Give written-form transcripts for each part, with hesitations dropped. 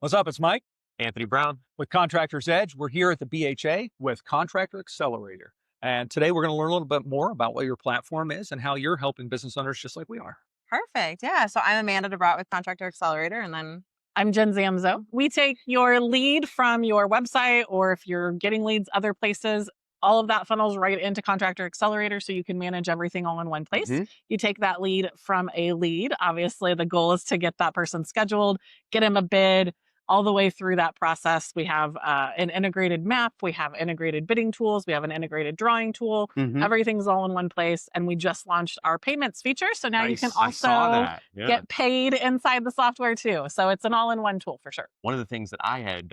What's up? It's Mike Anthony Brown. with Contractors Edge. We're here at the BHA with Contractor Accelerator. And today we're going to learn a little bit more about what your platform is and how you're helping business owners just like we are. Perfect. Yeah. So I'm Amanda DeBrot with Contractor Accelerator, and then I'm Jen Zamzo. We take your lead from your website, or if you're getting leads other places, all of that funnels right into Contractor Accelerator so you can manage everything all in one place. You take that lead from a lead. Obviously, the goal is to get that person scheduled, get him a bid. All the way through that process, we have an integrated map, we have integrated bidding tools, we have an integrated drawing tool. Everything's all in one place. And we just launched our payments feature. So now you can also get paid inside the software too. So it's an all-in-one tool for sure. One of the things that I had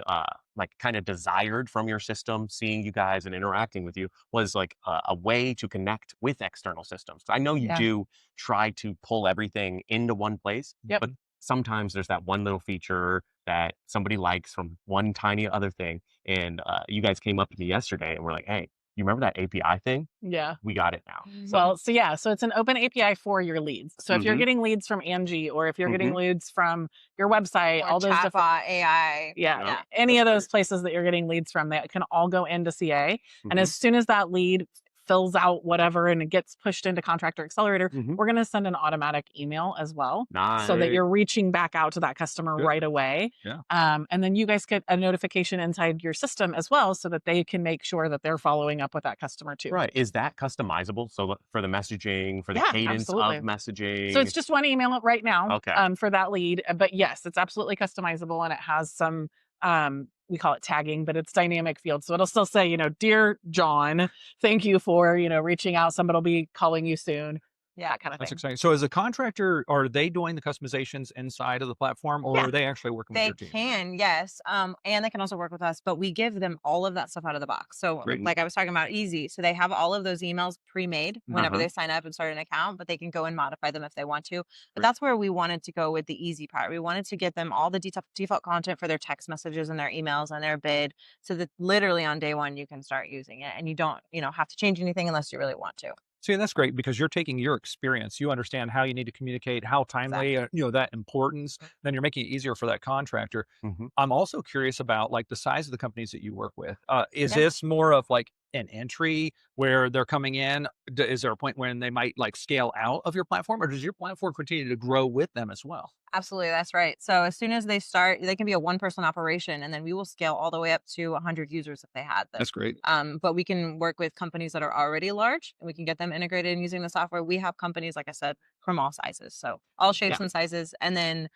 kind of desired from your system, seeing you guys and interacting with you, was like a way to connect with external systems. I know you do try to pull everything into one place, but sometimes there's that one little feature that somebody likes from one tiny other thing. And you guys came up to me yesterday and were like, hey, you remember that API thing? Yeah. We got it now. So it's an open API for your leads. So if you're getting leads from Angie, or if you're getting leads from your website, or all those different AI. Any of those places that you're getting leads from, that can all go into CA. And as soon as that lead fills out whatever and it gets pushed into Contractor Accelerator, we're going to send an automatic email as well. So that you're reaching back out to that customer right away. And then you guys get a notification inside your system as well, so that they can make sure that they're following up with that customer too. Right. Is that customizable? So for the messaging, for the cadence of messaging? So it's just one email right now for that lead. But yes, it's absolutely customizable, and it has some we call it tagging, but it's dynamic fields. So it'll still say, dear John, thank you for, reaching out. Somebody will be calling you soon. That kind of That's thing. exciting. So as a contractor, are they doing the customizations inside of the platform, or are they actually working with your team? They can, yes. And they can also work with us, but we give them all of that stuff out of the box. So like I was talking about, easy. So they have all of those emails pre-made whenever they sign up and start an account, but they can go and modify them if they want to. But that's where we wanted to go with the easy part. We wanted to get them all the default content for their text messages and their emails and their bid, so that literally on day one, you can start using it and you don't, have to change anything unless you really want to. See, that's great, because you're taking your experience. You understand how you need to communicate, how timely, that importance. Then you're making it easier for that contractor. I'm also curious about like the size of the companies that you work with. Is this more of like an entry where they're coming in? Is there a point when they might like scale out of your platform, or does your platform continue to grow with them as well? Absolutely. That's right. So as soon as they start, they can be a one-person operation, and then we will scale all the way up to 100 users if they had them. That's great. But we can work with companies that are already large, and we can get them integrated and using the software. We have companies, like I said, from all sizes. So all shapes and sizes, and then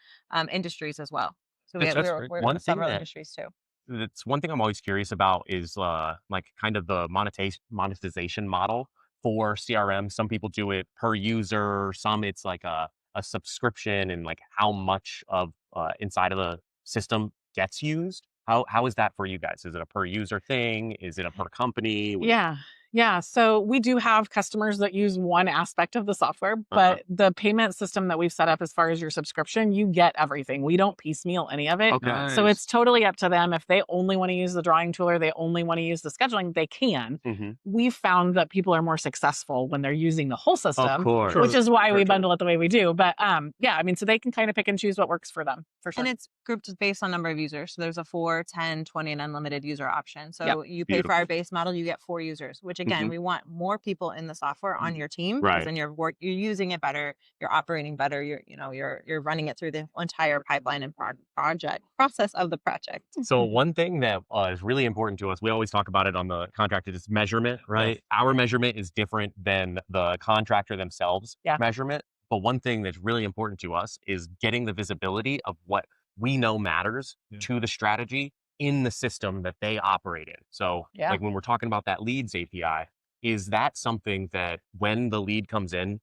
industries as well. So we're in several industries too. That's one thing I'm always curious about is like kind of the monetization model for CRM. Some people do it per user, some it's like a subscription, and like how much of inside of the system gets used. How is that for you guys? Is it a per user thing? Is it a per company? Yeah. So we do have customers that use one aspect of the software, but the payment system that we've set up, as far as your subscription, you get everything. We don't piecemeal any of it. So it's totally up to them. If they only want to use the drawing tool, or they only want to use the scheduling, they can. We've found that people are more successful when they're using the whole system, which is why we bundle it the way we do. But so they can kind of pick and choose what works for them, for sure. And it's grouped based on number of users. So there's a 4, 10, 20, and unlimited user option. So you pay for our base model, you get 4 users, which again, we want more people in the software on your team, because then you're using it better, you're operating better, you're running it through the entire pipeline and process of the project. So one thing that is really important to us, we always talk about it on the contractor, is measurement, right? Our measurement is different than the contractor themselves measurement. But one thing that's really important to us is getting the visibility of what we know matters to the strategy in the system that they operate in. So like when we're talking about that leads API, is that something that when the lead comes in,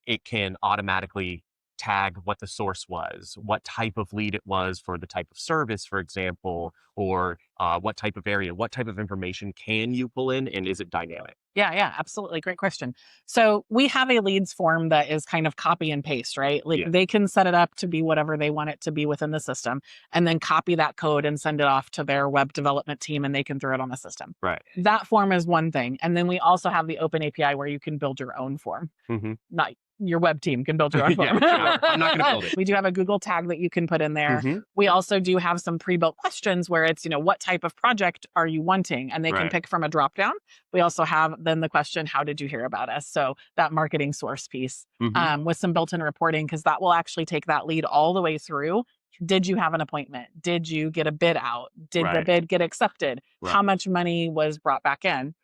it can automatically tag what the source was, what type of lead it was for the type of service, for example, or what type of area, what type of information can you pull in, and is it dynamic? Yeah, absolutely. Great question. So we have a leads form that is kind of copy and paste, right? Like they can set it up to be whatever they want it to be within the system, and then copy that code and send it off to their web development team, and they can throw it on the system. Right. That form is one thing. And then we also have the open API where you can build your own form. your web team can build your own form. Yeah, I'm not going to build it. We do have a Google tag that you can put in there. We also do have some pre-built questions where it's, what type of project are you wanting? And they can pick from a drop-down. We also have then the question, how did you hear about us? So that marketing source piece with some built-in reporting, because that will actually take that lead all the way through. Did you have an appointment? Did you get a bid out? Did the bid get accepted? How much money was brought back in?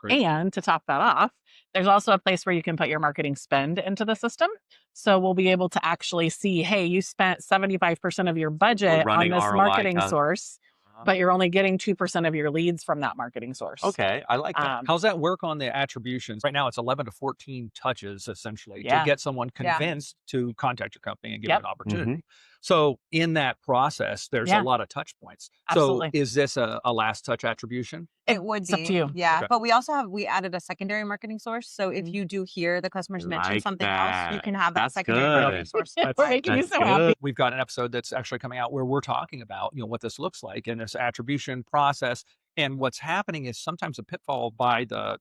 And to top that off, there's also a place where you can put your marketing spend into the system. So we'll be able to actually see, hey, you spent 75% of your budget on this marketing source, but you're only getting 2% of your leads from that marketing source. Okay, I like that. How's that work on the attributions? Right now, it's 11 to 14 touches, essentially, to get someone convinced to contact your company and give it an opportunity. So in that process, there's a lot of touch points. Absolutely. So is this a last touch attribution? It would It's be. up to you. Yeah. Okay. But we added a secondary marketing source. So if you do hear the customers mention something else, you can have that secondary marketing source. We're making you so happy. We've got an episode that's actually coming out where we're talking about, what this looks like in this attribution process. And what's happening is sometimes a pitfall by the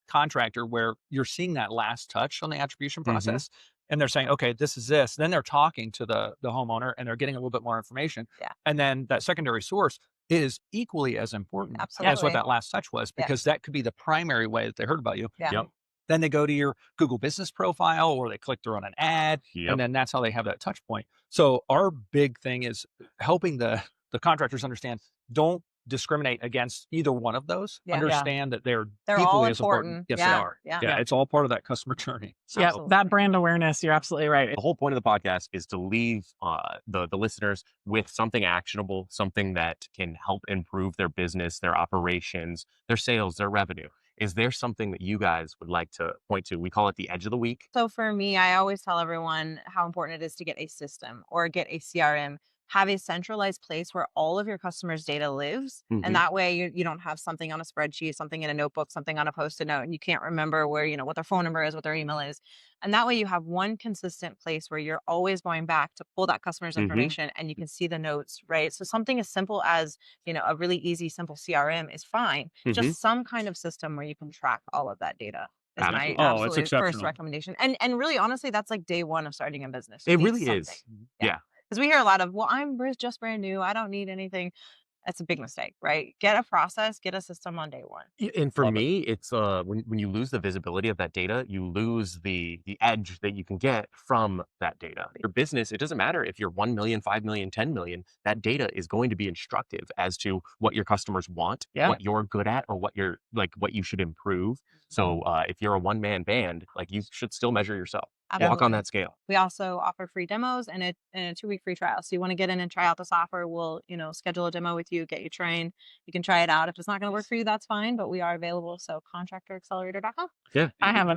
contractor where you're seeing that last touch on the attribution process. And they're saying, okay, this is this. Then they're talking to the homeowner and they're getting a little bit more information. Yeah. And then that secondary source is equally as important Absolutely. as what that last touch was, because that could be the primary way that they heard about you. Yeah. Then they go to your Google business profile or they click through on an ad, and then that's how they have that touch point. So our big thing is helping the contractors understand, don't discriminate against either one of those. Understand that they're all equally as important. important. Yes, they are. Yeah, it's all part of that customer journey. Yeah, that brand awareness, you're absolutely right. The whole point of the podcast is to leave the listeners with something actionable, something that can help improve their business, their operations, their sales, their revenue. Is there something that you guys would like to point to? We call it the edge of the week. So for me, I always tell everyone how important it is to get a system or get a CRM. Have a centralized place where all of your customers' data lives. And that way you don't have something on a spreadsheet, something in a notebook, something on a Post-it note, and you can't remember where, what their phone number is, what their email is. And that way you have one consistent place where you're always going back to pull that customer's information and you can see the notes, right? So something as simple as, a really easy, simple CRM is fine. Just some kind of system where you can track all of that data. Is my absolutely first recommendation. And really, honestly, that's like day one of starting a business. It really is. Yeah. Because we hear a lot of, well, I'm just brand new. I don't need anything. That's a big mistake, right? Get a process, get a system on day one. And for me, it's when you lose the visibility of that data, you lose the edge that you can get from that data. Your business, it doesn't matter if you're 1 million, 5 million, 10 million, that data is going to be instructive as to what your customers want, what you're good at, or what you should improve. So if you're a one-man band, you should still measure yourself. Absolutely. Walk on that scale. We also offer free demos and a 2-week free trial. So you want to get in and try out the software, we'll, schedule a demo with you, get you trained. You can try it out. If it's not going to work for you, that's fine, but we are available. So contractoraccelerator.com. Yeah. I have